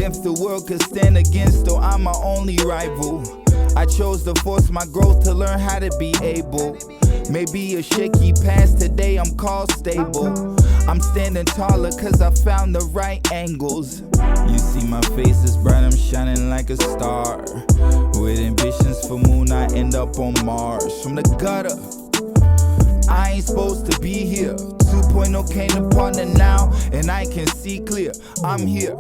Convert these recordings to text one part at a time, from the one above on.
If the world could stand against, though I'm my only rival. I chose to force my growth to learn how to be able. Maybe a shaky past, today I'm called stable. I'm standing taller cause I found the right angles. You see my face is bright, I'm shining like a star. With ambitions for moon, I end up on Mars. From the gutter, I ain't supposed to be here. 2.0 came to partner now, and I can see clear, I'm here.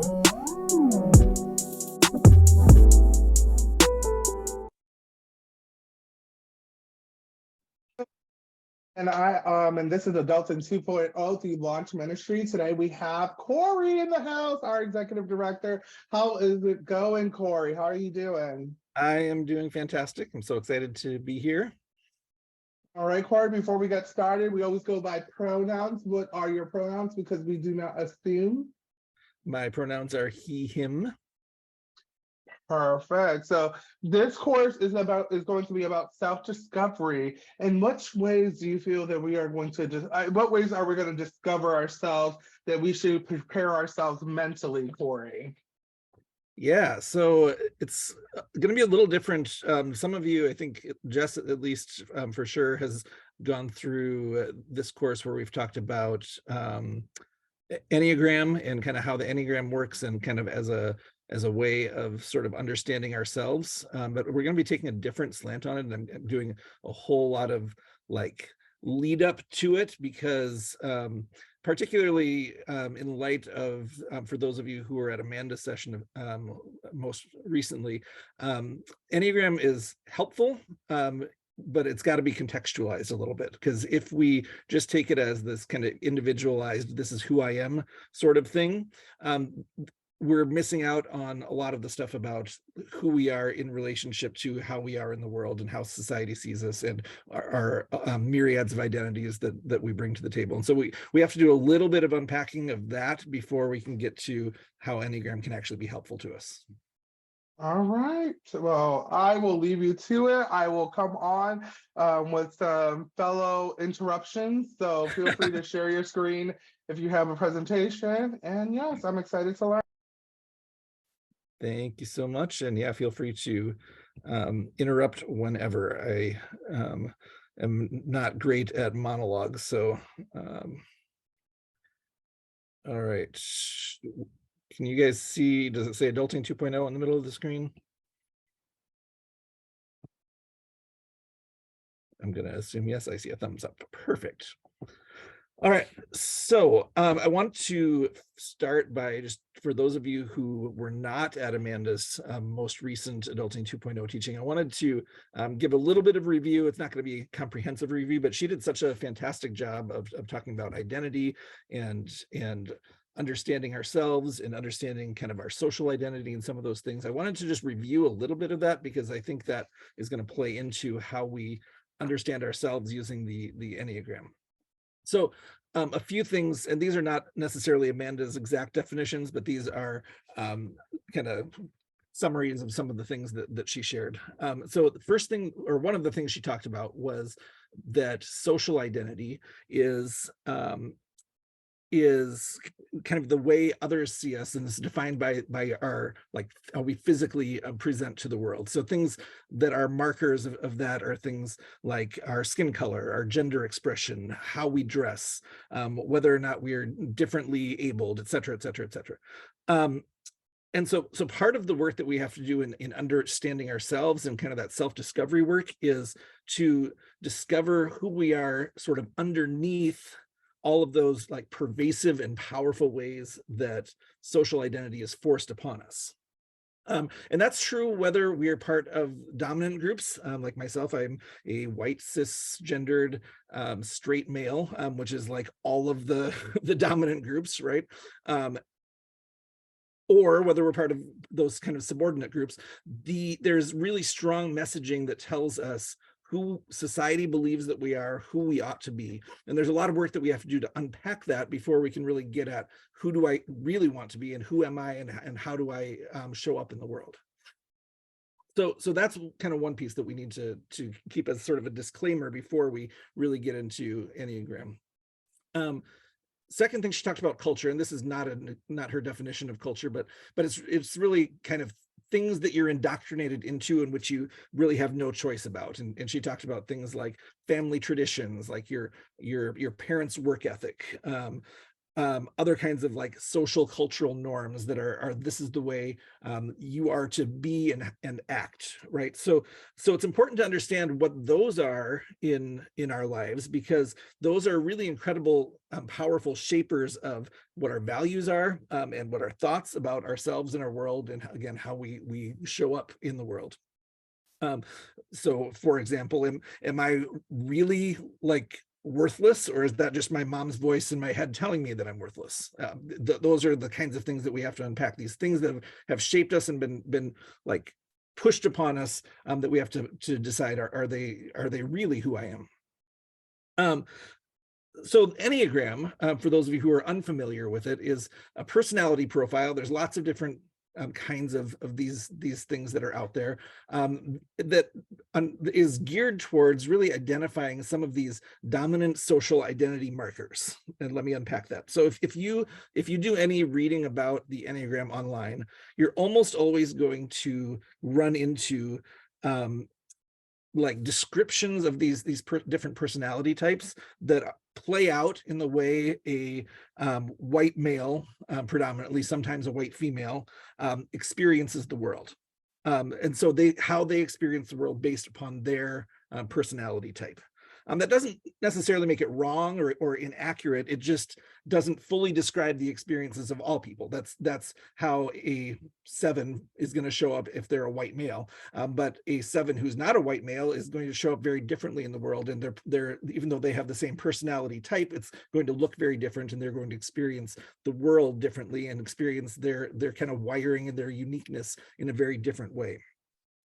And this is Adulting 2.0 through Launch Ministry. Today we have Corey in the house, our executive director. How is it going, Corey? How are you doing? I am doing fantastic. I'm so excited to be here. All right, Corey, before we get started, we always go by pronouns. What are your pronouns? Because we do not assume. My pronouns are he, him. Perfect. So this course is going to be about self-discovery. In which ways do you feel that we are going to what ways are we going to discover ourselves, that we should prepare ourselves mentally, Corey? Yeah, so it's going to be a little different. Some of you, I think Jess at least for sure, has gone through this course where we've talked about Enneagram and kind of how the Enneagram works, and kind of as a way of sort of understanding ourselves. But we're going to be taking a different slant on it, and I'm doing a whole lot of like lead up to it, because particularly in light of, for those of you who were at Amanda's session most recently, Enneagram is helpful, but it's got to be contextualized a little bit, because if we just take it as this kind of individualized, this is who I am sort of thing, we're missing out on a lot of the stuff about who we are in relationship to how we are in the world and how society sees us, and our myriads of identities that we bring to the table. And so we have to do a little bit of unpacking of that before we can get to how Enneagram can actually be helpful to us. All right. Well, I will leave you to it. I will come on with some fellow interruptions. So feel free to share your screen if you have a presentation. And yes, I'm excited to learn. Thank you so much. And yeah, feel free to interrupt whenever. I am not great at monologues. So, all right. Can you guys see, does it say Adulting 2.0 in the middle of the screen? I'm going to assume yes, I see a thumbs up. Perfect. All right, so I want to start by, just for those of you who were not at Amanda's most recent Adulting 2.0 teaching, I wanted to give a little bit of review. It's not going to be a comprehensive review, but she did such a fantastic job of talking about identity and understanding ourselves and understanding kind of our social identity and some of those things. I wanted to just review a little bit of that, because I think that is going to play into how we understand ourselves using the Enneagram. So a few things, and these are not necessarily Amanda's exact definitions, but these are kind of summaries of some of the things that she shared. So the first thing, or one of the things she talked about, was that social identity is kind of the way others see us, and is defined by our, like, how we physically present to the world. So things that are markers of that are things like our skin color, our gender expression, how we dress, whether or not we are differently abled, et cetera, et cetera, et cetera. And so part of the work that we have to do in understanding ourselves, and kind of that self-discovery work, is to discover who we are sort of underneath all of those like pervasive and powerful ways that social identity is forced upon us. And that's true whether we are part of dominant groups. Like myself, I'm a white cisgendered straight male, which is like all of the dominant groups, right? Or whether we're part of those kind of subordinate groups. There's really strong messaging that tells us who society believes that we are, who we ought to be. And there's a lot of work that we have to do to unpack that before we can really get at who do I really want to be, and who am I, and how do I show up in the world. So that's kind of one piece that we need to keep as sort of a disclaimer before we really get into Enneagram. second thing, she talked about culture, and this is not her definition of culture, but it's really kind of things that you're indoctrinated into and which you really have no choice about. And she talked about things like family traditions, like your parents' work ethic, other kinds of like social cultural norms that are this is the way you are to be and act, right? So it's important to understand what those are in our lives, because those are really incredible, powerful shapers of what our values are, and what our thoughts about ourselves and our world, and again, how we show up in the world. So for example, am I really like worthless, or is that just my mom's voice in my head telling me that I'm worthless? Those are the kinds of things that we have to unpack, these things that have shaped us and been like pushed upon us, that we have to decide, are they really who I am? So Enneagram, for those of you who are unfamiliar with it, is a personality profile. There's lots of different kinds of these things that are out there, that is geared towards really identifying some of these dominant social identity markers. And let me unpack that. So if you do any reading about the Enneagram online, you're almost always going to run into like descriptions of these different personality types that play out in the way a white male, predominantly, sometimes a white female, experiences the world. And so how they experience the world based upon their personality type. That doesn't necessarily make it wrong or inaccurate. It just doesn't fully describe the experiences of all people. That's how a 7 is going to show up if they're a white male. But a 7 who's not a white male is going to show up very differently in the world. And they're even though they have the same personality type, it's going to look very different, and they're going to experience the world differently and experience their kind of wiring and their uniqueness in a very different way.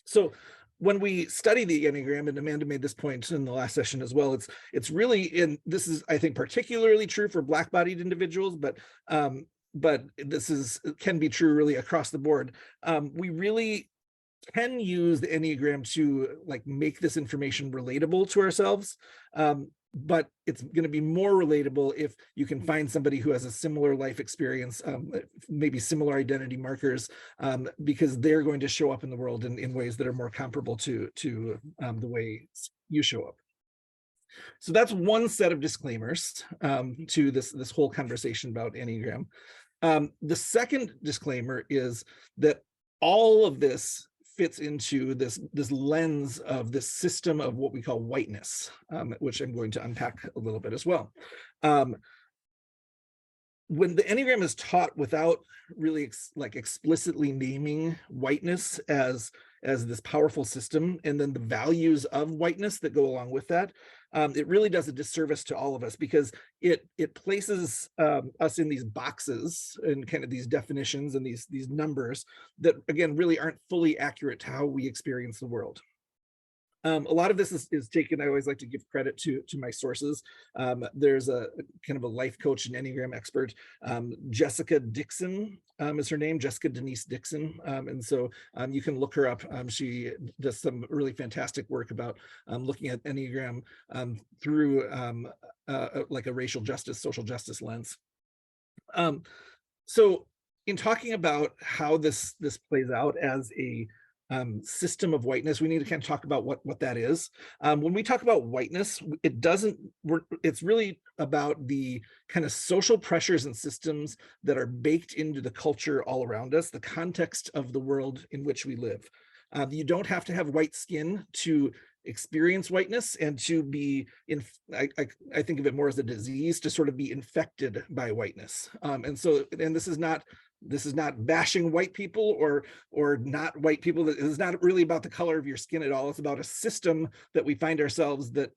So when we study the Enneagram, and Amanda made this point in the last session as well, it's really this is, I think, particularly true for Black-bodied individuals, but this can be true really across the board. We really can use the Enneagram to like make this information relatable to ourselves. But it's going to be more relatable if you can find somebody who has a similar life experience, maybe similar identity markers, because they're going to show up in the world in ways that are more comparable to the way you show up. So that's one set of disclaimers to this whole conversation about Enneagram. The second disclaimer is that all of this fits into this lens of this system of what we call whiteness, which I'm going to unpack a little bit as well. When the Enneagram is taught without really explicitly naming whiteness as this powerful system, and then the values of whiteness that go along with that, it really does a disservice to all of us, because it places us in these boxes and kind of these definitions and these numbers that, again, really aren't fully accurate to how we experience the world. A lot of this is taken, I always like to give credit to my sources. There's a kind of a life coach and Enneagram expert, Jessica Dixon is her name, Jessica Denise Dixon. And so you can look her up. She does some really fantastic work about looking at Enneagram through like a racial justice, social justice lens. So in talking about how this plays out as a system of whiteness, we need to kind of talk about what that is. When we talk about whiteness, it's really about the kind of social pressures and systems that are baked into the culture all around us, the context of the world in which we live. You don't have to have white skin to experience whiteness and to be I think of it more as a disease, to sort of be infected by whiteness. And this is not bashing white people or not white people. It's not really about the color of your skin at all. It's about a system that we find ourselves that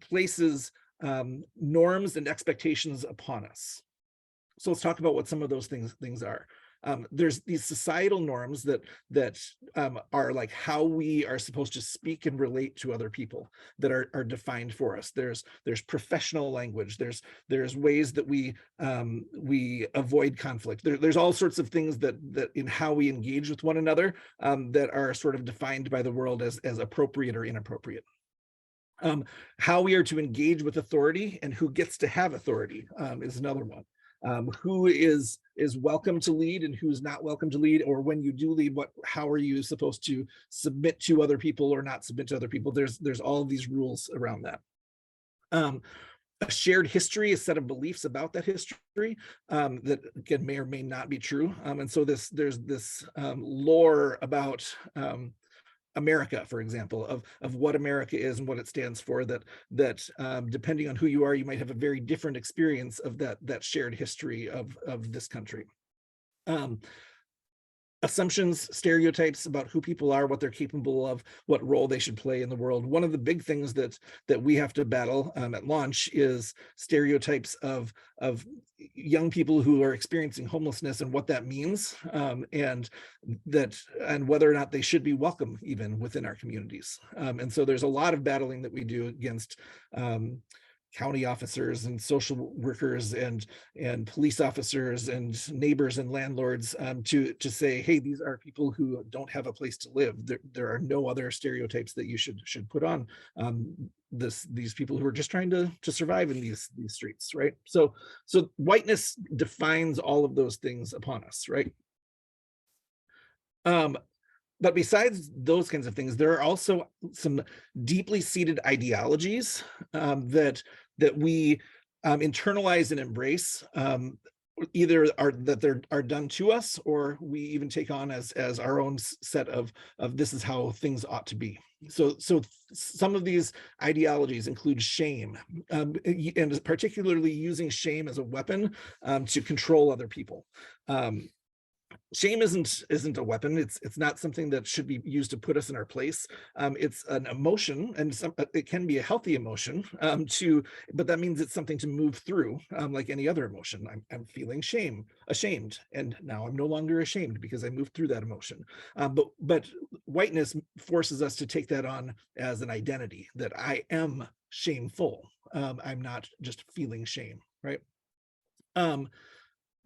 places norms and expectations upon us. So let's talk about what some of those things are. There's these societal norms that are like how we are supposed to speak and relate to other people that are defined for us. There's professional language. There's ways that we avoid conflict. There's all sorts of things that in how we engage with one another that are sort of defined by the world as appropriate or inappropriate. How we are to engage with authority and who gets to have authority is another one. Who is welcome to lead and who's not welcome to lead, or when you do lead, how are you supposed to submit to other people or not submit to other people? There's all of these rules around that. A shared history, a set of beliefs about that history that again may or may not be true. And so there's this lore about America, for example, of what America is and what it stands for, that depending on who you are, you might have a very different experience of that shared history of this country. Assumptions, stereotypes about who people are, what they're capable of, what role they should play in the world. One of the big things that we have to battle at launch is stereotypes of young people who are experiencing homelessness and what that means, and whether or not they should be welcome even within our communities. And so there's a lot of battling that we do against county officers and social workers and police officers and neighbors and landlords to say, hey, these are people who don't have a place to live. There are no other stereotypes that you should put on these people who are just trying to survive in these streets, right? So whiteness defines all of those things upon us, right? But besides those kinds of things, there are also some deeply seated ideologies that we internalize and embrace, either are done to us, or we even take on as our own set of this is how things ought to be. So some of these ideologies include shame, and particularly using shame as a weapon to control other people. Shame isn't a weapon. It's not something that should be used to put us in our place. It's an emotion, and it can be a healthy emotion but that means it's something to move through, like any other emotion. I'm feeling ashamed, and now I'm no longer ashamed because I moved through that emotion. But whiteness forces us to take that on as an identity, that I am shameful. I'm not just feeling shame, right?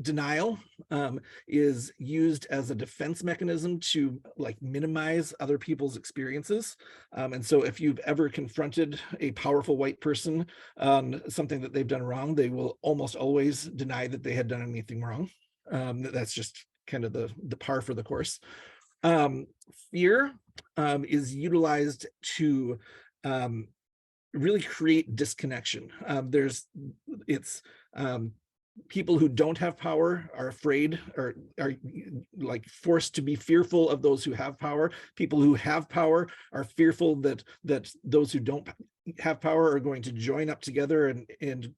Denial is used as a defense mechanism to minimize other people's experiences. And so if you've ever confronted a powerful white person on something that they've done wrong, they will almost always deny that they had done anything wrong. That's just kind of the par for the course. Fear is utilized to really create disconnection. People who don't have power are afraid, or are forced to be fearful of those who have power. People who have power are fearful that those who don't have power are going to join up together and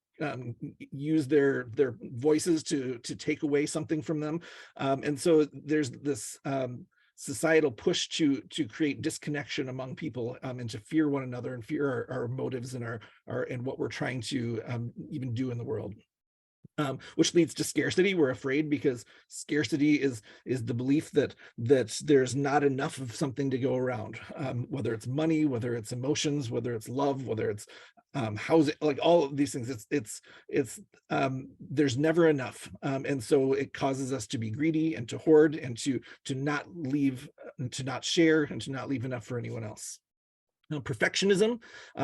use their voices to take away something from them. And so there's this societal push to create disconnection among people, and to fear one another and fear our motives and what we're trying to even do in the world. Which leads to scarcity. We're afraid because scarcity is the belief that there's not enough of something to go around, whether it's money, whether it's emotions, whether it's love, whether it's housing, all of these things. It's there's never enough, and so it causes us to be greedy and to hoard and to not leave, to not share, and to not leave enough for anyone else. Now, perfectionism,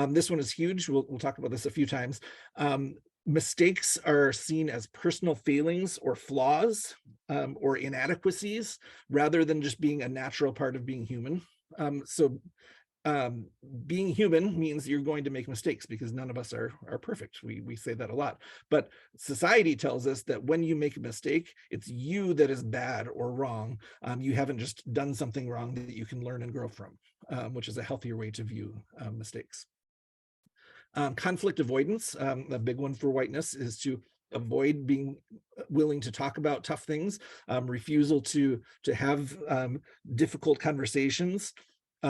this one is huge. We'll talk about this a few times. Mistakes are seen as personal failings or flaws, or inadequacies, rather than just being a natural part of being human. Being human means you're going to make mistakes, because none of us are perfect. We say that a lot, but society tells us that when you make a mistake, it's you that is bad or wrong. You haven't just done something wrong that you can learn and grow from, which is a healthier way to view mistakes. Conflict avoidance, a big one for whiteness, is to avoid being willing to talk about tough things, refusal to have difficult conversations.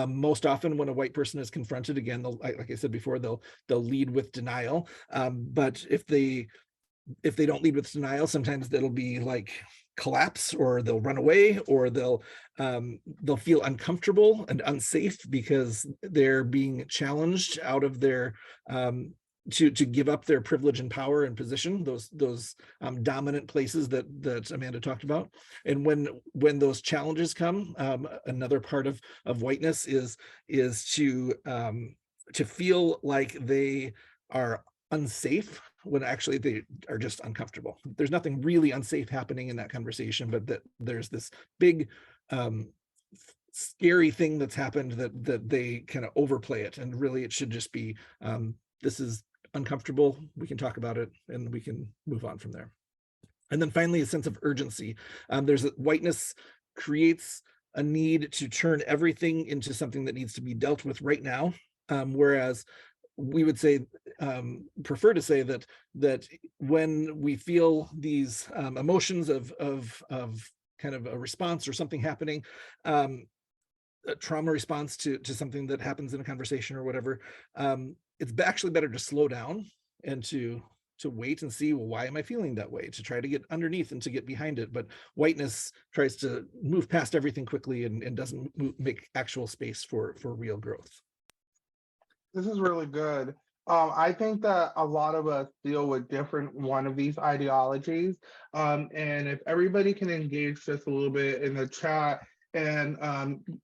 Most often when a white person is confronted, again, like I said before, they'll lead with denial. But if they don't lead with denial, sometimes that'll be collapse, or they'll run away, or they'll feel uncomfortable and unsafe because they're being challenged out of their to give up their privilege and power and position, those dominant places that Amanda talked about. And when those challenges come, another part of whiteness is to to feel like they are unsafe when actually they are just uncomfortable. There's nothing really unsafe happening in that conversation, but that there's this big scary thing that's happened that they kind of overplay it, and really it should just be this is uncomfortable, we can talk about it, and we can move on from there. And then finally, a sense of urgency. There's whiteness creates a need to turn everything into something that needs to be dealt with right now, whereas we would say prefer to say that when we feel these emotions of kind of a response or something happening, a trauma response to something that happens in a conversation or whatever, it's actually better to slow down and to wait and see, well, why am I feeling that way, to try to get underneath and to get behind it. But whiteness tries to move past everything quickly and doesn't make actual space for real growth. This is really good. I think that a lot of us deal with different one of these ideologies. And if everybody can engage just a little bit in the chat, and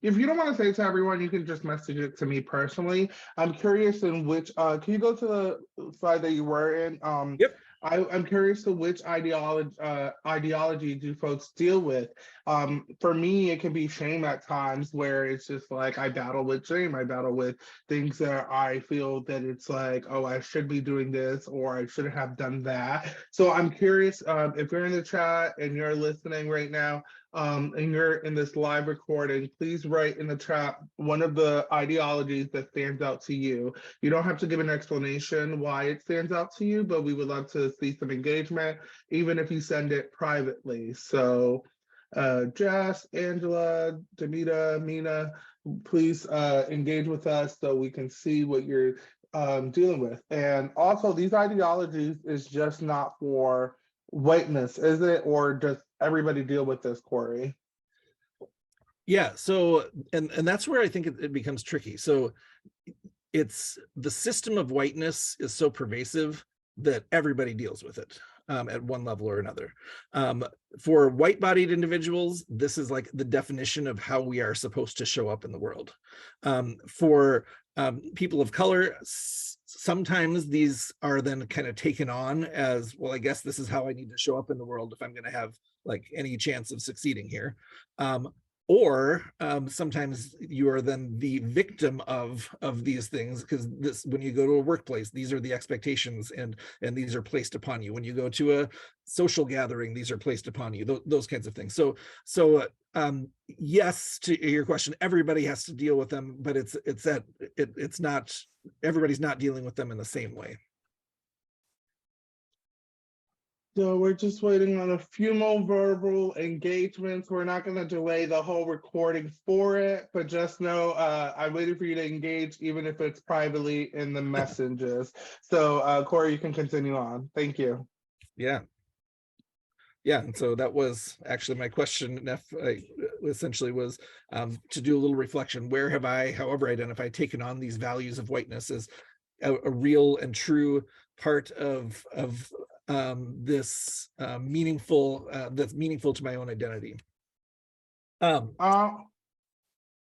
if you don't want to say it to everyone, you can just message it to me personally. I'm curious in which, can you go to the slide that you were in? Yep. I'm curious to which ideology do folks deal with. For me, it can be shame at times, where it's just like I battle with shame. I battle with things that I feel that it's like, oh, I should be doing this, or I shouldn't have done that. So I'm curious, if you're in the chat and you're listening right now, and you're in this live recording, please write in the chat one of the ideologies that stands out to you. You don't have to give an explanation why it stands out to you, but we would love to see some engagement, even if you send it privately. So Jess, Angela, Demita, Mina, please engage with us so we can see what you're dealing with. And also, these ideologies is just not for whiteness, is it? Or does everybody deal with this, Corey? Yeah, so and that's where I think it becomes tricky. So it's the system of whiteness is so pervasive that everybody deals with it at one level or another. For white-bodied individuals, this is like the definition of how we are supposed to show up in the world. For people of color, sometimes these are then kind of taken on as, well, I guess this is how I need to show up in the world if I'm going to have like any chance of succeeding here. Or sometimes you are then the victim of these things, because this, when you go to a workplace, these are the expectations and these are placed upon you. When you go to a social gathering, these are placed upon you, those kinds of things. So yes, to your question, everybody has to deal with them, but it's not, everybody's not dealing with them in the same way. So we're just waiting on a few more verbal engagements. We're not going to delay the whole recording for it, but just know I'm waiting for you to engage, even if it's privately in the messages. So Corey, you can continue on. Thank you. Yeah. And so that was actually my question, essentially was to do a little reflection. Where have I, however identified, taken on these values of whiteness as a real and true part of this that's meaningful to my own identity?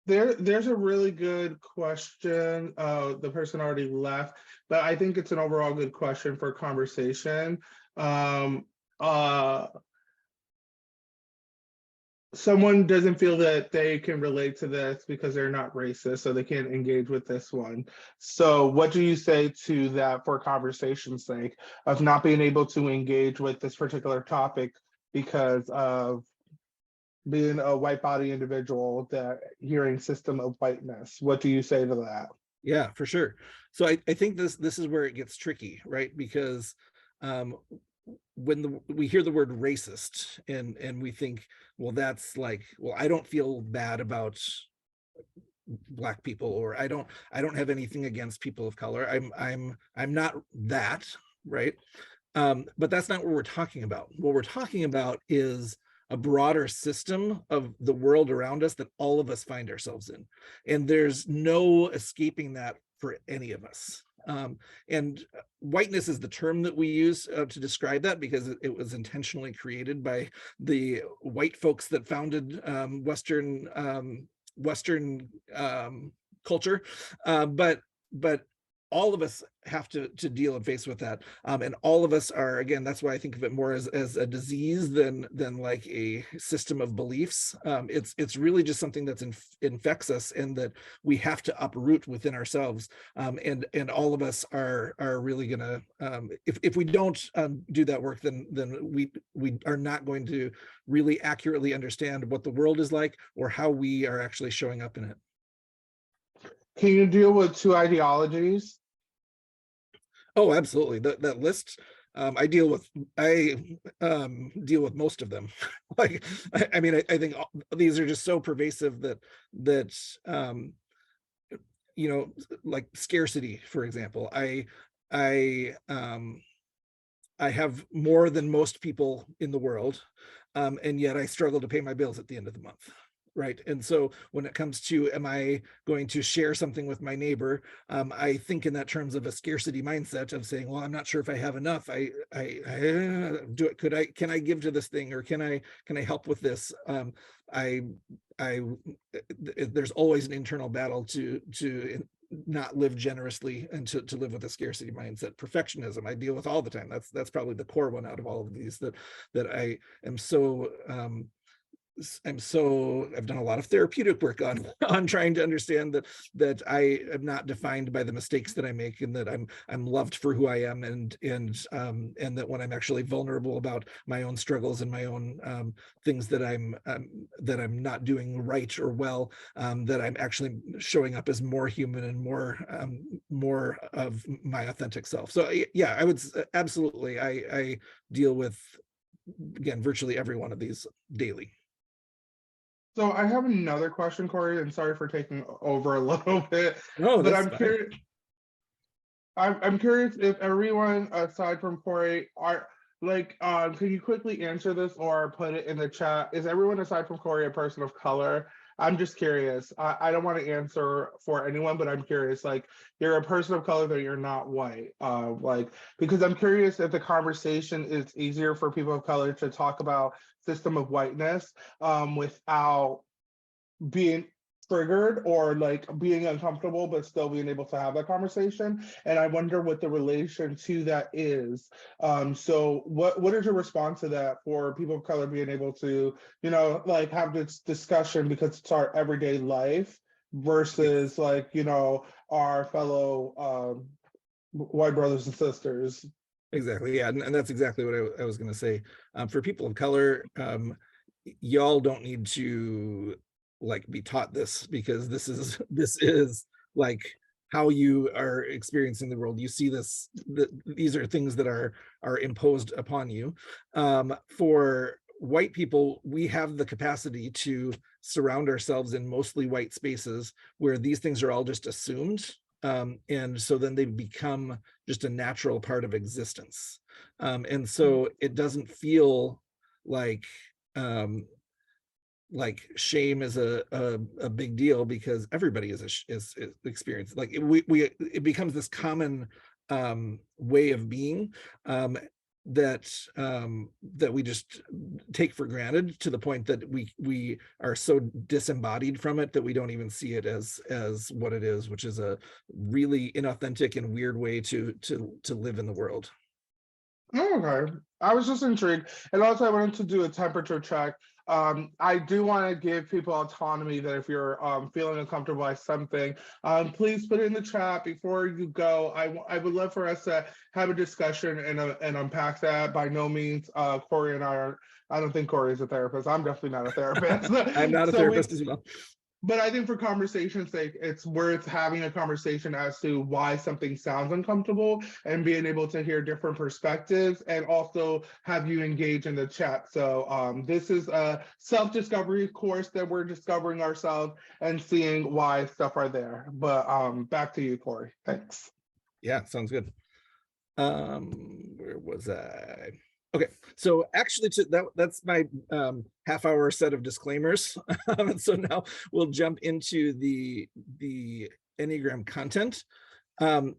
There's a really good question. The person already left, but I think it's an overall good question for conversation. Someone doesn't feel that they can relate to this because they're not racist, so they can't engage with this one. So what do you say to that for conversation's sake of not being able to engage with this particular topic because of being a white body individual, that hearing system of whiteness? What do you say to that? Yeah, for sure. So I think this is where it gets tricky, right? Because when we hear the word racist and we think, well, that's like, well, I don't feel bad about Black people, or I don't have anything against people of color. I'm not that, right? But that's not what we're talking about. What we're talking about is a broader system of the world around us that all of us find ourselves in. And there's no escaping that for any of us. And whiteness is the term that we use to describe that, because it was intentionally created by the white folks that founded Western culture. But all of us have to deal and face with that, and all of us are, again, that's why I think of it more as a disease than like a system of beliefs. It's really just something that infects us, and that we have to uproot within ourselves, and all of us are really gonna, if we don't do that work, then we are not going to really accurately understand what the world is like, or how we are actually showing up in it. Can you deal with two ideologies? Oh, absolutely. That list, I deal with most of them. Like, I mean, I think these are just so pervasive that you know, like scarcity, for example. I have more than most people in the world, and yet I struggle to pay my bills at the end of the month. Right. And so when it comes to, am I going to share something with my neighbor? I think in that terms of a scarcity mindset of saying, well, I'm not sure if I have enough. I do it. Can I give to this thing, or can I help with this? There's always an internal battle to not live generously, and to live with a scarcity mindset. Perfectionism, I deal with all the time. That's probably the core one out of all of these, that I am so, I've done a lot of therapeutic work on trying to understand that I am not defined by the mistakes that I make, and that I'm loved for who I am, and that when I'm actually vulnerable about my own struggles and my own things that I'm not doing right or well, that I'm actually showing up as more human and more of my authentic self. So yeah, I would absolutely, I deal with, again, virtually every one of these daily. So I have another question, Corey, and sorry for taking over a little bit, No, but that's I'm fine. curious. I'm curious if everyone aside from Corey are like, can you quickly answer this or put it in the chat? Is everyone aside from Corey a person of color? I'm just curious. I don't want to answer for anyone, but I'm curious. Like, you're a person of color, that you're not white. Like, because I'm curious if the conversation is easier for people of color to talk about system of whiteness without being triggered or like being uncomfortable, but still being able to have that conversation. And I wonder what the relation to that is. So what is your response to that, for people of color being able to, you know, like have this discussion because it's our everyday life versus like, you know, our fellow white brothers and sisters? Exactly. Yeah. And that's exactly what I was going to say. For people of color, y'all don't need to like be taught this, because this is like how you are experiencing the world. You see this, these are things that are imposed upon you. For white people, we have the capacity to surround ourselves in mostly white spaces where these things are all just assumed. And so then they become just a natural part of existence. And so it doesn't feel like shame is a big deal, because everybody is experienced. Like it becomes this common way of being, that we just take for granted, to the point that we are so disembodied from it that we don't even see it as what it is, which is a really inauthentic and weird way to live in the world. Okay, I was just intrigued, and also I wanted to do a temperature check. I do want to give people autonomy, that if you're feeling uncomfortable by something, please put it in the chat before you go. I would love for us to have a discussion and unpack that. By no means, Corey and I are. I don't think Corey is a therapist. I'm definitely not a therapist. I'm not a therapist as well. But I think for conversation's sake, it's worth having a conversation as to why something sounds uncomfortable, and being able to hear different perspectives, and also have you engage in the chat. So this is a self-discovery course that we're discovering ourselves and seeing why stuff are there. But back to you, Corey. Thanks. Yeah, sounds good. Where was I? Okay, so actually that's my half-hour set of disclaimers. So now we'll jump into the Enneagram content. I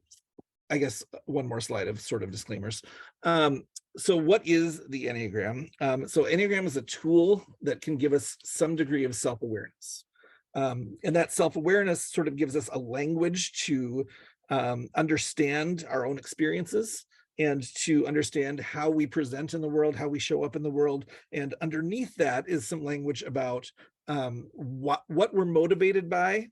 guess one more slide of sort of disclaimers. So what is the Enneagram? So Enneagram is a tool that can give us some degree of self-awareness. And that self-awareness sort of gives us a language to understand our own experiences and to understand how we present in the world, how we show up in the world. And underneath that is some language about what we're motivated by.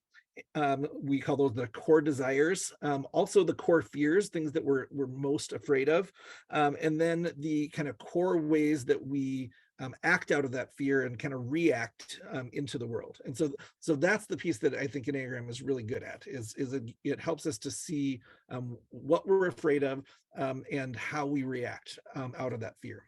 We call those the core desires, also the core fears, things that we're most afraid of, and then the kind of core ways that we act out of that fear and kind of react into the world. And so that's the piece that I think Enneagram is really good at, is it helps us to see what we're afraid of and how we react out of that fear.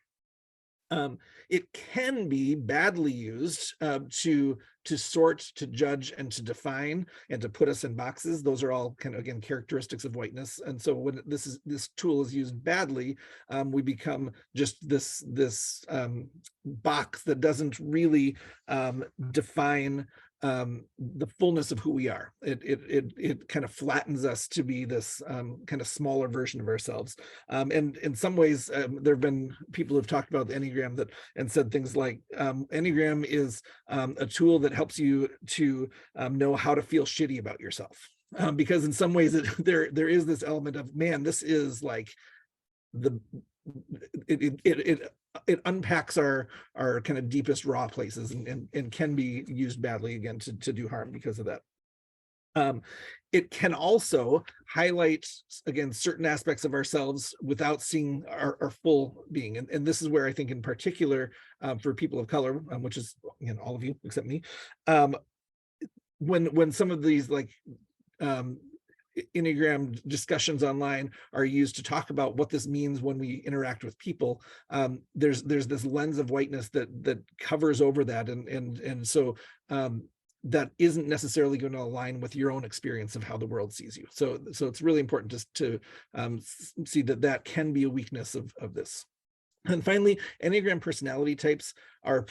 It can be badly used to sort, to judge, and to define, and to put us in boxes. Those are all kind of, again, characteristics of whiteness. And so when this tool is used badly, we become just this box that doesn't really define the fullness of who we are. It kind of flattens us to be this kind of smaller version of ourselves. And in some ways, there have been people who've talked about the Enneagram and said things like Enneagram is a tool that helps you to know how to feel shitty about yourself. Because in some ways there is this element of, man, this is like it unpacks our kind of deepest raw places and can be used badly, again, to do harm because of that. It can also highlight, again, certain aspects of ourselves without seeing our full being. And this is where I think in particular for people of color, which is, again, all of you except me, when some of these like Enneagram discussions online are used to talk about what this means when we interact with people, there's this lens of whiteness that covers over that, and so that isn't necessarily going to align with your own experience of how the world sees you. So it's really important just to see that can be a weakness of this. And finally, Enneagram personality types are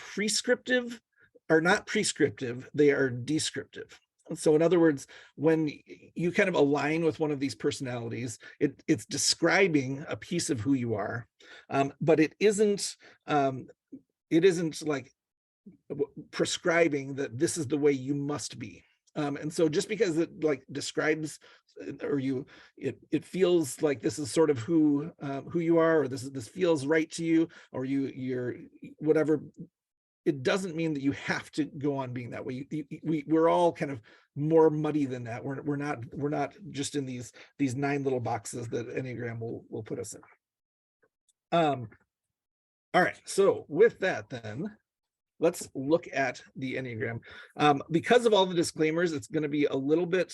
not prescriptive, they are descriptive. So in other words, when you kind of align with one of these personalities, it's describing a piece of who you are, but it isn't like prescribing that this is the way you must be. And so just because it like describes or it feels like this is sort of who you are, or this feels right to you, or you're whatever, it doesn't mean that you have to go on being that way. We're all kind of more muddy than that. We're not just in these 9 little boxes that Enneagram will put us in. All right, so with that then, let's look at the Enneagram. Because of all the disclaimers, it's going to be a little bit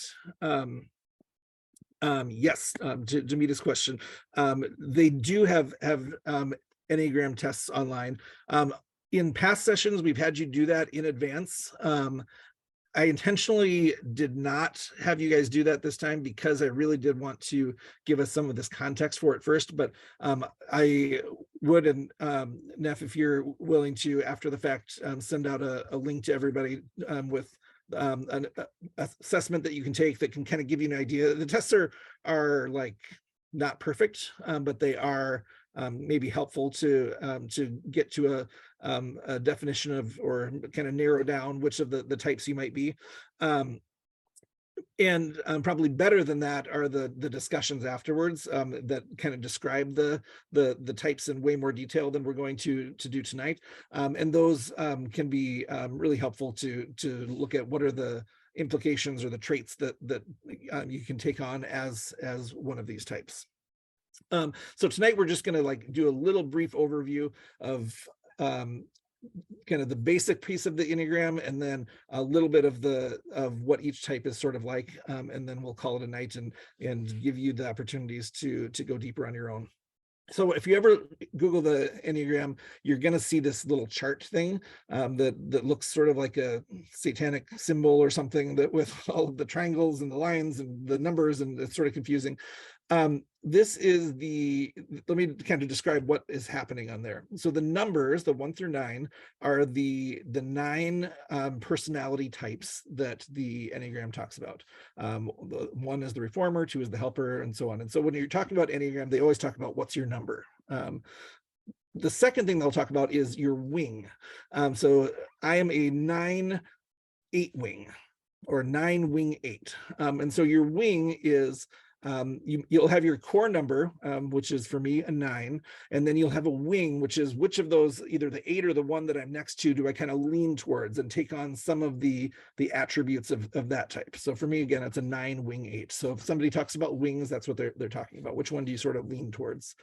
yes, to Jamita's question, they do have Enneagram tests online. In past sessions, we've had you do that in advance. I intentionally did not have you guys do that this time because I really did want to give us some of this context for it first, but I would, and Neff, if you're willing to, after the fact, send out a link to everybody with an assessment that you can take that can kind of give you an idea. The tests are like not perfect, but they are maybe helpful to get to a definition of, or kind of narrow down which of the types you might be. And probably better than that are the discussions afterwards that kind of describe the types in way more detail than we're going to do tonight. And those can be really helpful to look at what are the implications or the traits that you can take on as one of these types. So tonight we're just going to like do a little brief overview of kind of the basic piece of the Enneagram, and then a little bit of what each type is sort of like, and then we'll call it a night and give you the opportunities to go deeper on your own. So if you ever Google the Enneagram, you're going to see this little chart thing that looks sort of like a satanic symbol or something, that with all of the triangles and the lines and the numbers, and it's sort of confusing. This is let me kind of describe what is happening on there. So the numbers, the 1 through 9, are the 9 personality types that the Enneagram talks about. 1 is the reformer, 2 is the helper, and so on. And so when you're talking about Enneagram, they always talk about what's your number. The second thing they'll talk about is your wing. So I am a 9-8 wing, or 9 wing 8. And so your wing is you'll have your core number, which is for me a 9, and then you'll have a wing, which is which of those, either the 8 or the 1 that I'm next to, do I kind of lean towards and take on some of the attributes of that type. So for me, again, it's a 9 wing 8. So if somebody talks about wings, that's what they're talking about. Which one do you sort of lean towards?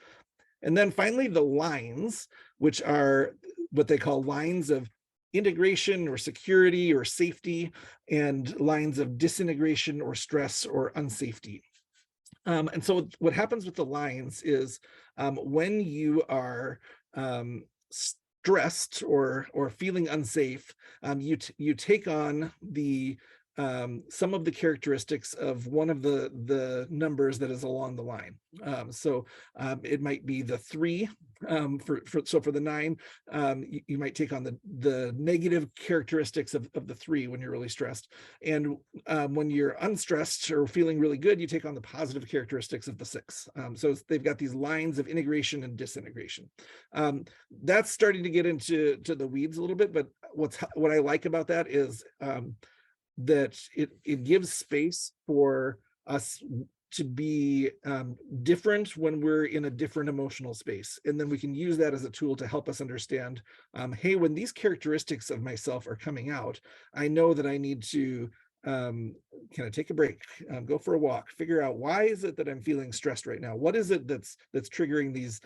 And then finally, the lines, which are what they call lines of integration or security or safety, and lines of disintegration or stress or unsafety. And so what happens with the lines is when you are stressed or feeling unsafe, you take on some of the characteristics of one of the numbers that is along the line. So it might be the 3. For the 9, you might take on the negative characteristics of the 3 when you're really stressed. And when you're unstressed or feeling really good, you take on the positive characteristics of the 6. So they've got these lines of integration and disintegration. That's starting to get into the weeds a little bit, but what I like about that is that it gives space for us to be different when we're in a different emotional space. And then we can use that as a tool to help us understand, hey, when these characteristics of myself are coming out, I know that I need to kind of take a break, go for a walk, figure out, why is it that I'm feeling stressed right now? What is it that's triggering these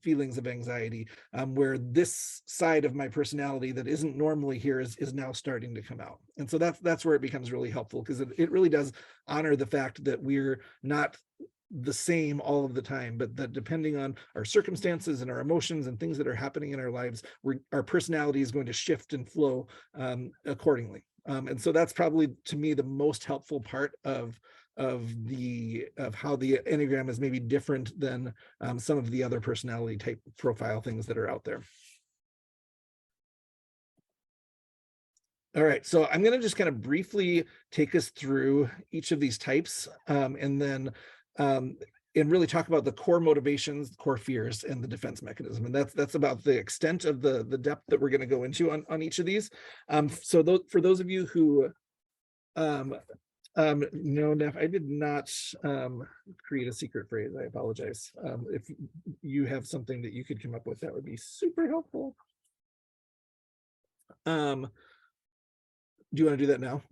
feelings of anxiety, where this side of my personality that isn't normally here is now starting to come out. And so that's where it becomes really helpful, because it really does honor the fact that we're not the same all of the time, but that depending on our circumstances and our emotions and things that are happening in our lives, our personality is going to shift and flow accordingly. And so that's probably, to me, the most helpful part of how the Enneagram is maybe different than some of the other personality type profile things that are out there. All right, so I'm going to just kind of briefly take us through each of these types, and then and really talk about the core motivations, core fears, and the defense mechanism. And that's about the extent of the depth that we're going to go into on each of these. So for those of you who no, Neff, I did not create a secret phrase. I apologize. If you have something that you could come up with, that would be super helpful. Do you want to do that now?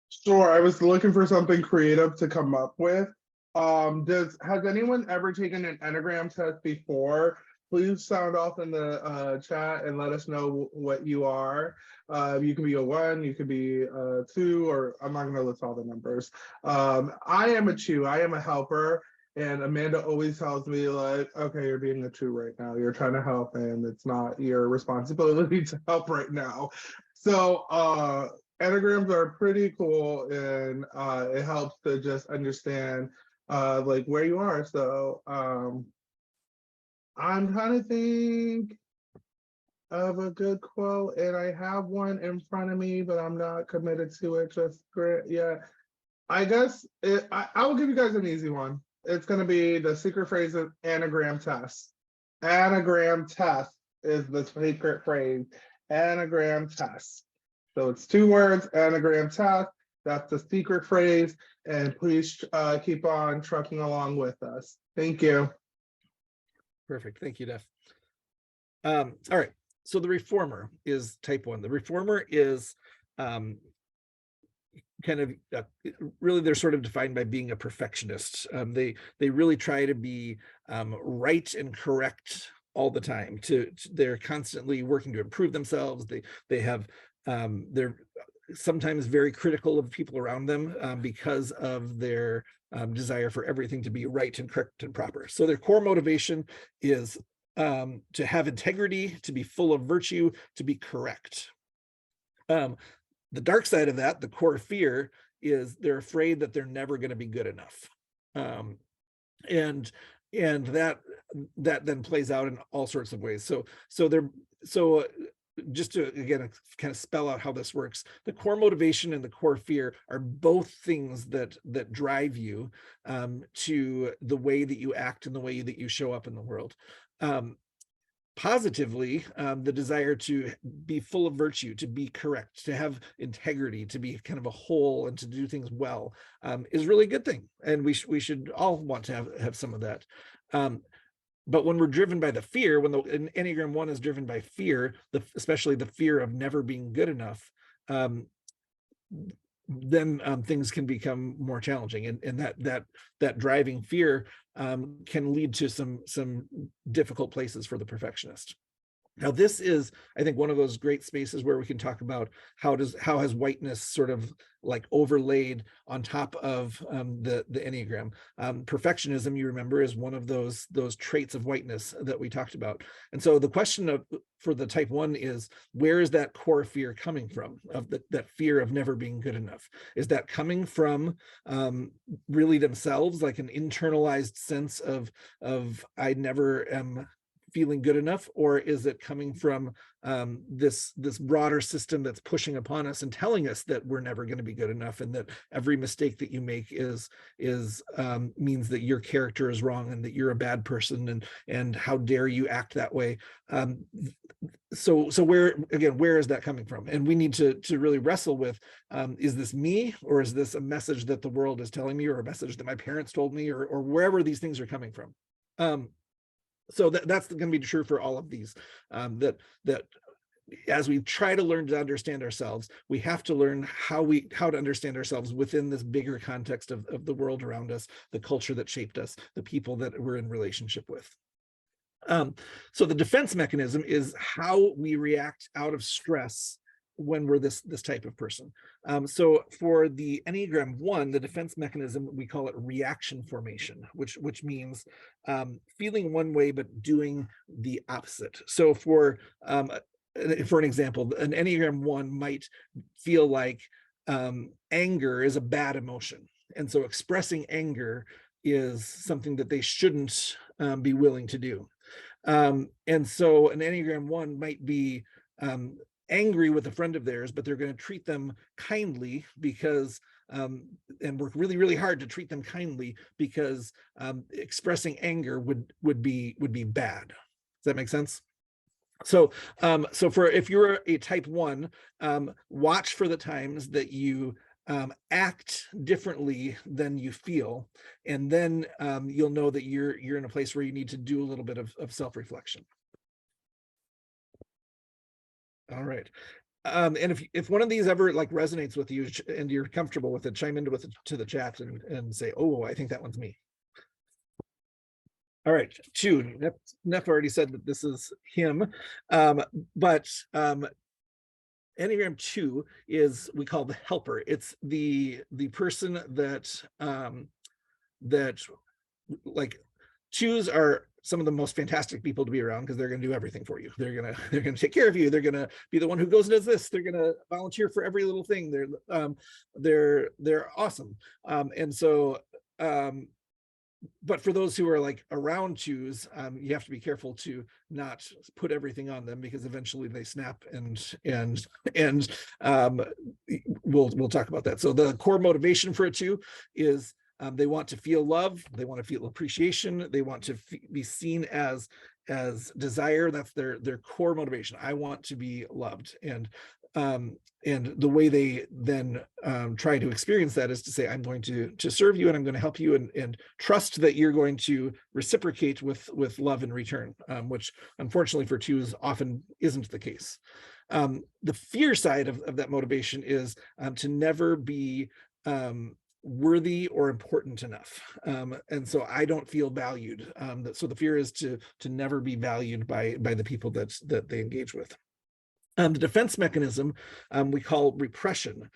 Sure, I was looking for something creative to come up with. Has anyone ever taken an Enneagram test before? Please sound off in the chat and let us know what you are. You can be a 1, you could be a 2, or I'm not going to list all the numbers. I am a 2. I am a helper. And Amanda always tells me, like, okay, you're being a 2 right now. You're trying to help, and it's not your responsibility to help right now. So Enneagrams are pretty cool, and it helps to just understand like where you are. So I'm trying to think of a good quote, and I have one in front of me, but I'm not committed to it just yet. I guess I will give you guys an easy one. It's going to be the secret phrase of Enneagram test. Enneagram test is the secret phrase. Enneagram test. So it's 2 words, Enneagram test. That's the secret phrase. And please keep on trucking along with us. Thank you. Perfect. Thank you, Def. All right. So the reformer is type 1. The reformer is kind of really, they're sort of defined by being a perfectionist. They really try to be right and correct all the time. They're constantly working to improve themselves. They're sometimes very critical of people around them because of their desire for everything to be right and correct and proper. So their core motivation is to have integrity, to be full of virtue, to be correct. The dark side of that, the core fear, is they're afraid that they're never going to be good enough. And that then plays out in all sorts of ways. So just to, again, kind of spell out how this works, the core motivation and the core fear are both things that drive you to the way that you act and the way that you show up in the world. positively, the desire to be full of virtue, to be correct, to have integrity, to be kind of a whole, and to do things well, is really a good thing. And we should all want to have some of that. But when we're driven by the fear, when the Enneagram 1 is driven by fear, especially the fear of never being good enough, then things can become more challenging, and that driving fear can lead to some difficult places for the perfectionist. Now, this is, I think, one of those great spaces where we can talk about how has whiteness sort of like overlaid on top of the Enneagram. Perfectionism, you remember, is one of those traits of whiteness that we talked about. And so the question for the type 1 is, where is that core fear coming from, of that fear of never being good enough? Is that coming from really themselves, like an internalized sense of I never am feeling good enough, or is it coming from this broader system that's pushing upon us and telling us that we're never going to be good enough, and that every mistake that you make means that your character is wrong and that you're a bad person, and how dare you act that way? So where is that coming from? And we need to really wrestle with, is this me, or is this a message that the world is telling me, or a message that my parents told me, or wherever these things are coming from? So that's going to be true for all of these, that as we try to learn to understand ourselves, we have to learn how to understand ourselves within this bigger context of the world around us, the culture that shaped us, the people that we're in relationship with. So the defense mechanism is how we react out of stress when we're this type of person. So for the Enneagram 1, the defense mechanism, we call it reaction formation, which means feeling one way but doing the opposite. So for an example, an Enneagram 1 might feel like anger is a bad emotion, and so expressing anger is something that they shouldn't be willing to do. And so an Enneagram 1 might be angry with a friend of theirs, but they're going to treat them kindly because and work really, really hard to treat them kindly because expressing anger would be bad. Does that make sense? So for if you're a type 1, watch for the times that you act differently than you feel, and then you'll know that you're in a place where you need to do a little bit of self-reflection. All right. And if one of these ever like resonates with you and you're comfortable with it, chime into to the chat and say, oh, I think that one's me. All right, 2. Neff already said that this is him, but Enneagram 2 is, we call the helper. It's the person that like 2s are some of the most fantastic people to be around, because they're going to do everything for you. They're going to take care of you. They're going to be the one who goes and does this. They're going to volunteer for every little thing. They're awesome. And so but for those who are like around 2s, you have to be careful to not put everything on them, because eventually they snap, and we'll talk about that. So the core motivation for a 2 is they want to feel love, they want to feel appreciation, they want to be seen as desire. That's their core motivation. I want to be loved. And the way they then try to experience that is to say, I'm going to serve you, and I'm going to help you, and trust that you're going to reciprocate with love in return, which unfortunately for 2s often isn't the case. The fear side of that motivation is to never be worthy or important enough, and so I don't feel valued. So the fear is to never be valued by the people that they engage with. The defense mechanism we call repression,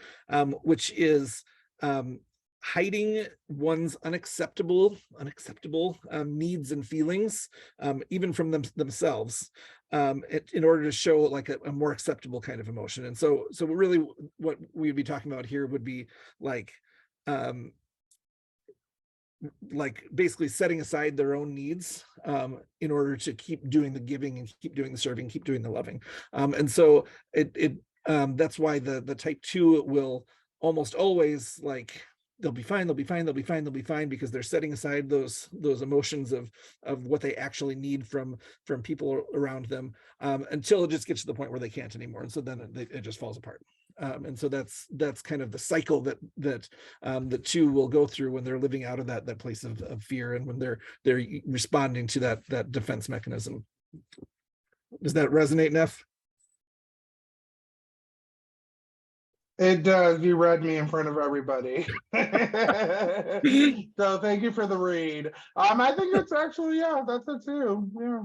which is hiding one's unacceptable needs and feelings, even from themselves, in order to show like a more acceptable kind of emotion. And so really what we'd be talking about here would be like basically setting aside their own needs in order to keep doing the giving, and keep doing the serving, keep doing the loving. And so that's why the type 2 will almost always like they'll be fine, they'll be fine, they'll be fine, they'll be fine, because they're setting aside those emotions of what they actually need from people around them, until it just gets to the point where they can't anymore, and so then it just falls apart. And so that's kind of the cycle that the two will go through when they're living out of that place of fear, and when they're responding to that defense mechanism. Does that resonate, Neff? It does. You read me in front of everybody. So thank you for the read. I think it's actually, yeah, that's it too. Yeah.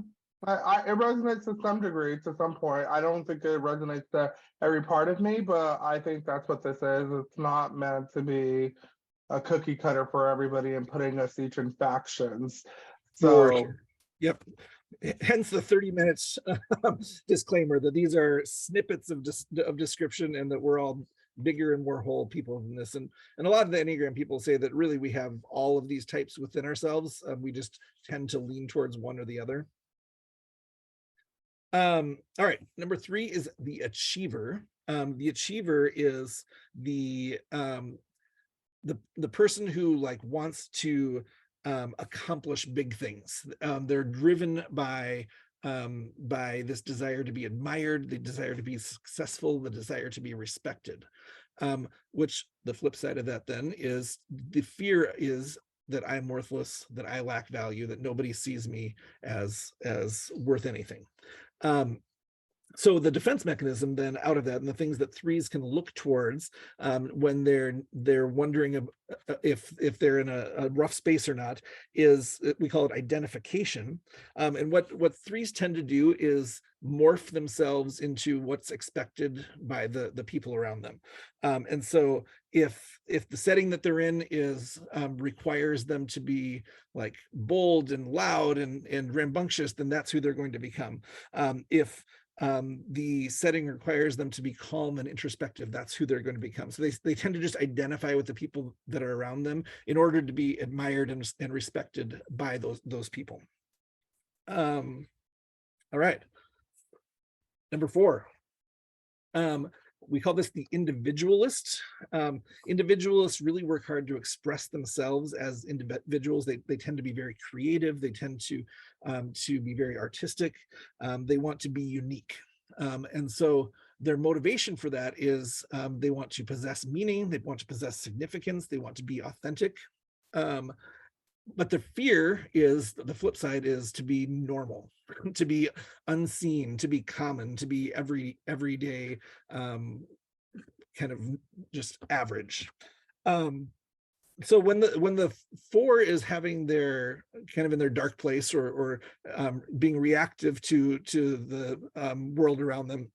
It resonates to some degree, to some point. I don't think it resonates to every part of me, but I think that's what this is. It's not meant to be a cookie cutter for everybody and putting us each in factions. For So sure. Yep. Hence the 30 minutes disclaimer that these are snippets of description, and that we're all bigger and more whole people than this. And a lot of the Enneagram people say that really we have all of these types within ourselves. We just tend to lean towards one or the other. All right, number 3 is the achiever. The achiever is the person who like wants to accomplish big things. They're driven by this desire to be admired, the desire to be successful, the desire to be respected. Which the flip side of that then is the fear is that I'm worthless, that I lack value, that nobody sees me as worth anything. So the defense mechanism then out of that, and the things that 3s can look towards when they're wondering if they're in a rough space or not, is we call it identification. And what 3s tend to do is morph themselves into what's expected by the people around them. And so if the setting that they're in is requires them to be like bold and loud and rambunctious, then that's who they're going to become. If the setting requires them to be calm and introspective, that's who they're going to become. So they tend to just identify with the people that are around them in order to be admired and respected by those people. All right. Number 4. We call this the individualist. Individualists really work hard to express themselves as individuals. They tend to be very creative. They tend to be very artistic. They want to be unique. And so their motivation for that is they want to possess meaning. They want to possess significance. They want to be authentic. But the fear is, the flip side is to be normal, to be unseen, to be common, to be everyday, kind of just average. So when the 4 is having their kind of in their dark place or being reactive to the world around them,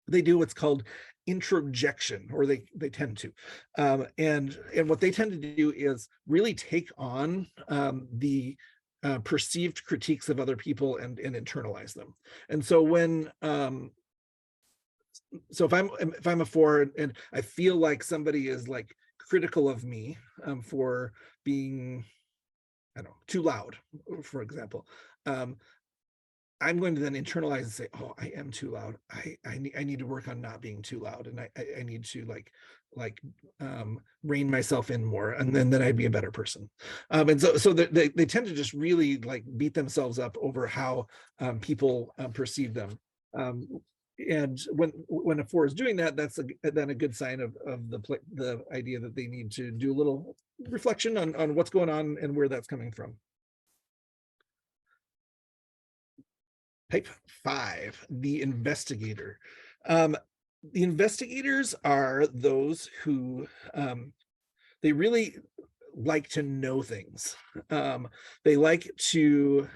they do what's called introjection, or they tend to, and what they tend to do is really take on the perceived critiques of other people and internalize them. And so when so if I'm a 4 and I feel like somebody is like critical of me for being, I don't know, too loud, for example, I'm going to then internalize and say, oh, I am too loud. I need to work on not being too loud. And I need to rein myself in more. And then I'd be a better person. And so they tend to just really like beat themselves up over how people perceive them. And when a 4 is doing that, that's then a good sign of the idea that they need to do a little reflection on what's going on and where that's coming from. Type 5, the investigator. The investigators are those who they really like to know things. They like to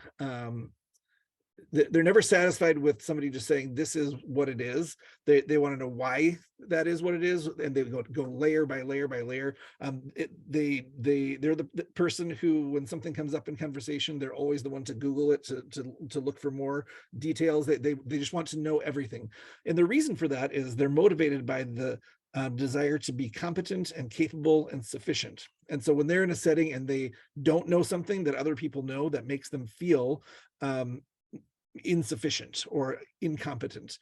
they're never satisfied with somebody just saying this is what it is. They want to know why that is what it is, and they go layer by layer by layer. They're the person who, when something comes up in conversation, they're always the one to Google it to look for more details. They just want to know everything, and the reason for that is they're motivated by the desire to be competent and capable and sufficient. And so when they're in a setting and they don't know something that other people know, that makes them feel insufficient or incompetent,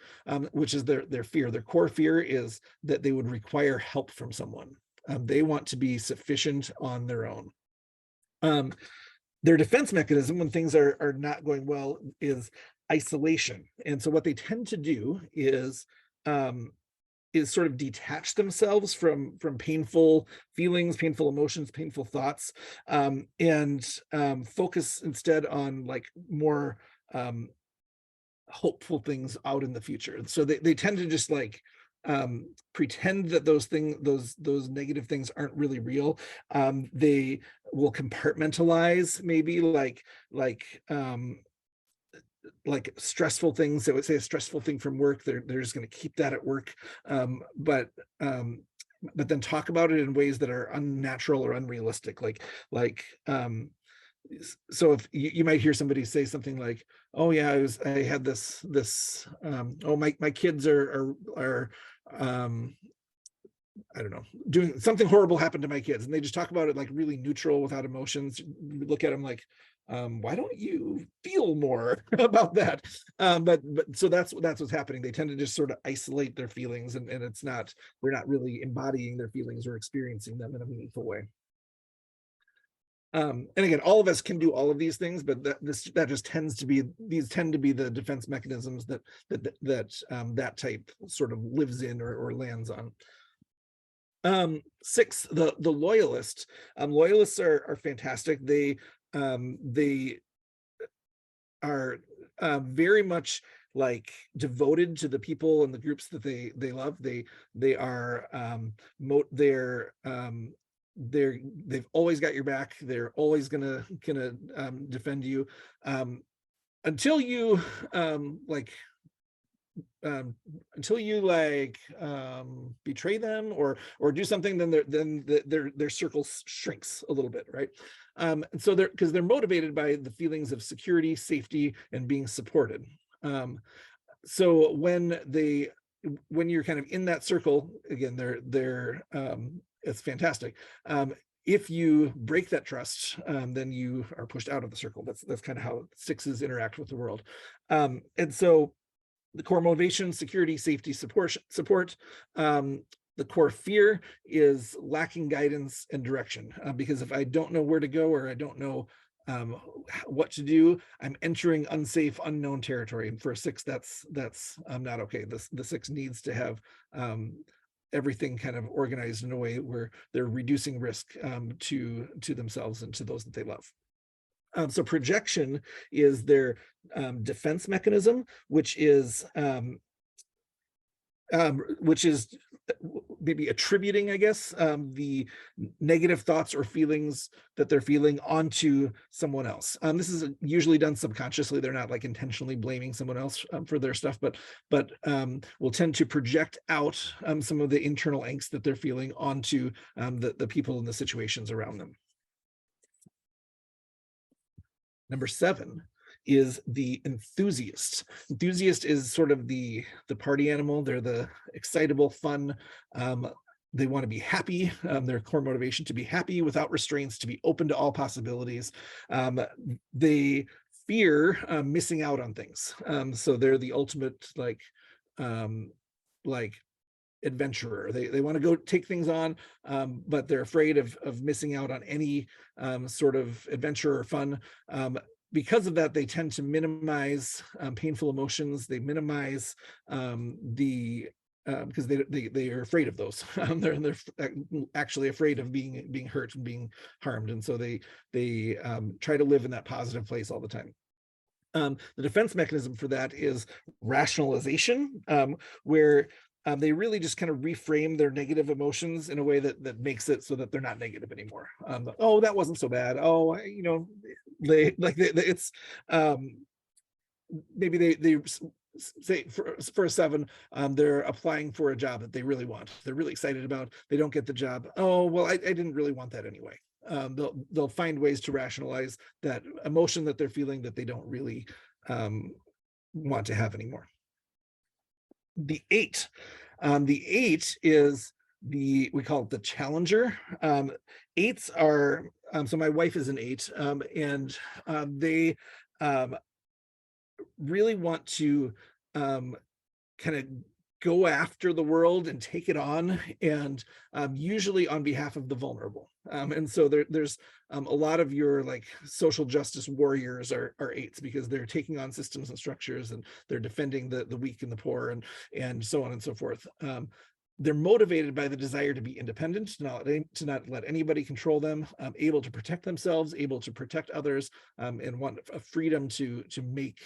which is their fear. Their core fear is that they would require help from someone. They want to be sufficient on their own. Their defense mechanism when things are not going well is isolation. And so what they tend to do is sort of detach themselves from painful feelings, painful emotions, painful thoughts, and focus instead on like more hopeful things out in the future. And so they tend to just like pretend that those negative things aren't really real. They will compartmentalize, maybe like stressful things. They would say a stressful thing from work, they're just going to keep that at work, but then talk about it in ways that are unnatural or unrealistic, so if you might hear somebody say something like, oh yeah, I had this oh, my kids are I don't know, doing something horrible happened to my kids, and they just talk about it like really neutral without emotions. You look at them like, why don't you feel more about that? But so that's what's happening. They tend to just sort of isolate their feelings, and it's not, they're not really embodying their feelings or experiencing them in a meaningful way. And again, all of us can do all of these things, but that just tends to be, these tend to be the defense mechanisms that type sort of lives in or lands on. 6, the loyalist. Loyalists are fantastic. They are very much like devoted to the people and the groups that they love. They are they've always got your back. They're always gonna defend you until you betray them or do something. Then their circle shrinks a little bit, right? And so they're motivated by the feelings of security, safety, and being supported. So when you're kind of in that circle, again, they're it's fantastic. If you break that trust, then you are pushed out of the circle. That's kind of how 6s interact with the world. And so the core motivation, security, safety, support. The core fear is lacking guidance and direction, because if I don't know where to go or I don't know what to do, I'm entering unsafe, unknown territory. And for a 6, that's not okay. The 6 needs to have everything kind of organized in a way where they're reducing risk to themselves and to those that they love. So projection is their defense mechanism, which is maybe attributing, I guess, the negative thoughts or feelings that they're feeling onto someone else. This is usually done subconsciously. They're not like intentionally blaming someone else for their stuff, but will tend to project out some of the internal angst that they're feeling onto the people and the situations around them. Number 7 is the enthusiast. Enthusiast is sort of the party animal. They're the excitable, fun. They want to be happy. Their core motivation to be happy without restraints, to be open to all possibilities. They fear missing out on things. So they're the ultimate like adventurer. They want to go take things on, but they're afraid of missing out on any sort of adventure or fun. Because of that, they tend to minimize painful emotions. They minimize because they are afraid of those. They're actually afraid of being hurt and being harmed, and so they try to live in that positive place all the time. The defense mechanism for that is rationalization, where they really just kind of reframe their negative emotions in a way that makes it so that they're not negative anymore. Oh, that wasn't so bad. Oh, it's maybe they say for a 7, they're applying for a job that they really want. They're really excited about. They don't get the job. Oh, well, I didn't really want that anyway. They'll find ways to rationalize that emotion that they're feeling that they don't really want to have anymore. The 8 is we call it the challenger. 8s are so my wife is an 8, and they really want to kind of go after the world and take it on, and usually on behalf of the vulnerable. And so there's a lot of your like social justice warriors are eights, because they're taking on systems and structures, and they're defending the weak and the poor, and so on and so forth. They're motivated by the desire to be independent, to not let anybody control them, able to protect themselves, able to protect others, and want a freedom to make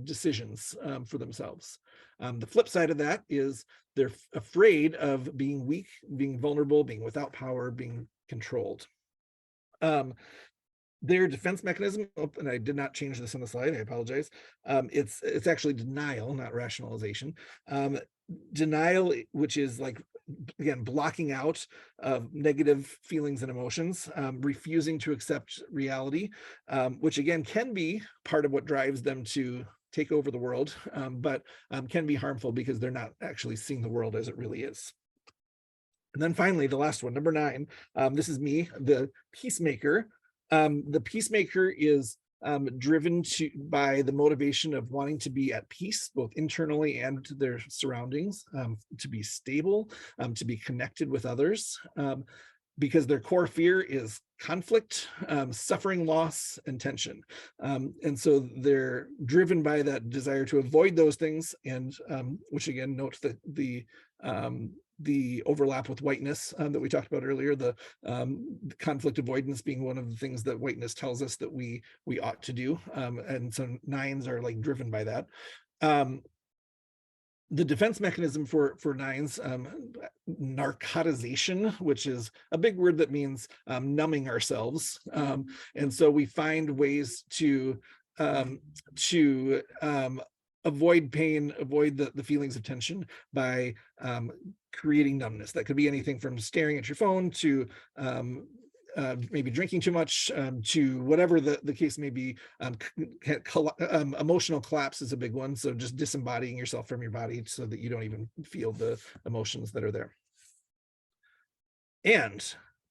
decisions for themselves. The flip side of that is they're afraid of being weak, being vulnerable, being without power, being controlled. Their defense mechanism, and I did not change this on the slide, I apologize. It's actually denial, not rationalization. Denial, which is like, again, blocking out negative feelings and emotions, refusing to accept reality, which again can be part of what drives them to take over the world, but can be harmful because they're not actually seeing the world as it really is. And then finally, the last one, number 9, this is me, the peacemaker. The peacemaker is driven by the motivation of wanting to be at peace, both internally and to their surroundings, to be stable, to be connected with others, because their core fear is conflict, suffering, loss, and tension. And so they're driven by that desire to avoid those things, and which again, note that the overlap with whiteness that we talked about earlier, the conflict avoidance being one of the things that whiteness tells us that we ought to do. And so 9s are like driven by that. The defense mechanism for 9s, narcotization, which is a big word that means numbing ourselves. And so we find ways to avoid pain, avoid the feelings of tension by creating numbness. That could be anything from staring at your phone to maybe drinking too much, to whatever the case may be. Emotional collapse is a big one. So just disembodying yourself from your body so that you don't even feel the emotions that are there. And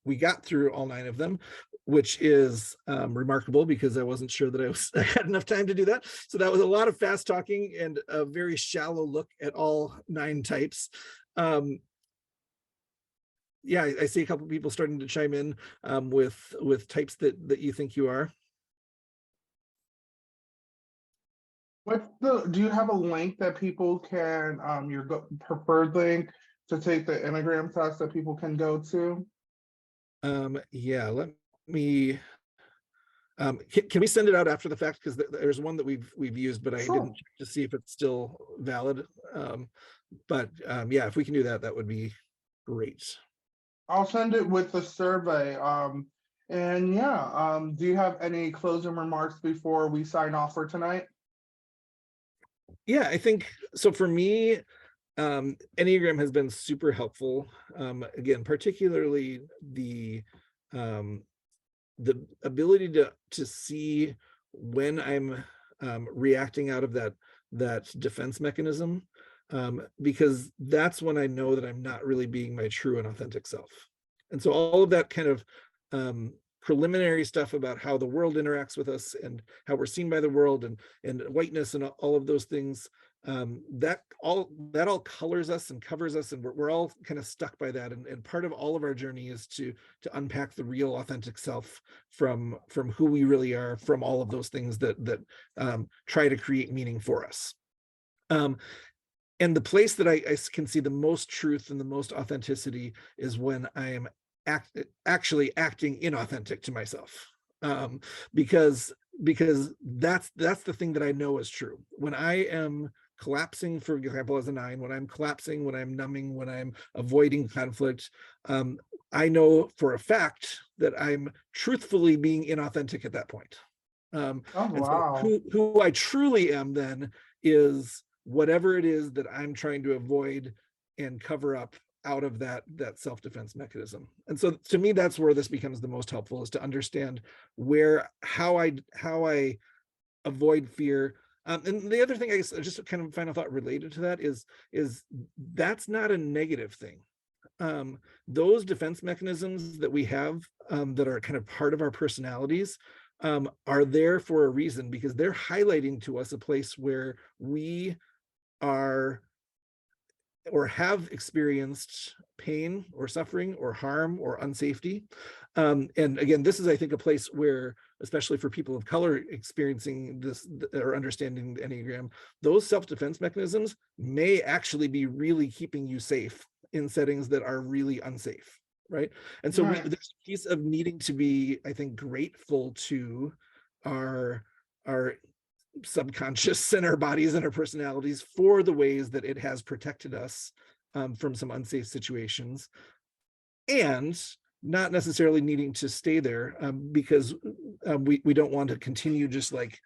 we got through all 9 of them, which is remarkable, because I wasn't sure that I had enough time to do that. So that was a lot of fast talking and a very shallow look at all 9 types. Yeah, I see a couple of people starting to chime in with types that you think you are. Do you have a link that people can, your preferred link to take the Enneagram test that people can go to? Yeah, let me, can we send it out after the fact? Because there's one that we've used, but I didn't check to see if it's still valid. But yeah, if we can do that, that would be great. I'll send it with the survey. And yeah, do you have any closing remarks before we sign off for tonight? Yeah, I think so. For me, Enneagram has been super helpful. Again, particularly the ability to see when I'm reacting out of that defense mechanism, because that's when I know that I'm not really being my true and authentic self. And so all of that kind of preliminary stuff about how the world interacts with us and how we're seen by the world, and whiteness and all of those things, that all colors us and covers us, and we're all kind of stuck by that. And part of all of our journey is to unpack the real authentic self from who we really are, from all of those things that try to create meaning for us. And the place that I can see the most truth and the most authenticity is when I am actually acting inauthentic to myself, because that's the thing that I know is true. When I am collapsing, for example, as a 9, when I'm collapsing, when I'm numbing, when I'm avoiding conflict, I know for a fact that I'm truthfully being inauthentic at that point. Oh, wow. So who I truly am then is whatever it is that I'm trying to avoid and cover up out of that self-defense mechanism. And so to me, that's where this becomes the most helpful, is to understand how I avoid fear. And the other thing, I guess, just kind of final thought related to that is that's not a negative thing. Those defense mechanisms that we have, that are kind of part of our personalities, are there for a reason, because they're highlighting to us a place where we are or have experienced pain or suffering or harm or unsafety. And again, this is, I think, a place where, especially for people of color experiencing this or understanding the Enneagram, those self-defense mechanisms may actually be really keeping you safe in settings that are really unsafe, right? And so Right. there's a piece of needing to be, I think, grateful to our subconscious and our bodies and our personalities for the ways that it has protected us from some unsafe situations, and not necessarily needing to stay there because we don't want to continue just like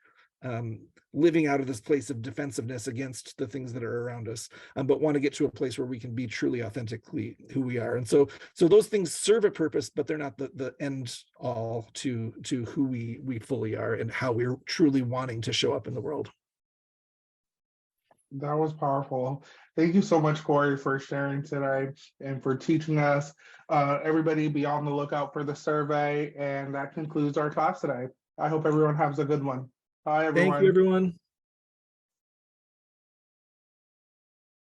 living out of this place of defensiveness against the things that are around us, but want to get to a place where we can be truly authentically who we are. And so those things serve a purpose, but they're not the end all to who we fully are and how we're truly wanting to show up in the world. That was powerful. Thank you so much, Corey, for sharing today and for teaching us. Everybody be on the lookout for the survey. And that concludes our class today. I hope everyone has a good one. Bye, everyone. Thank you, everyone.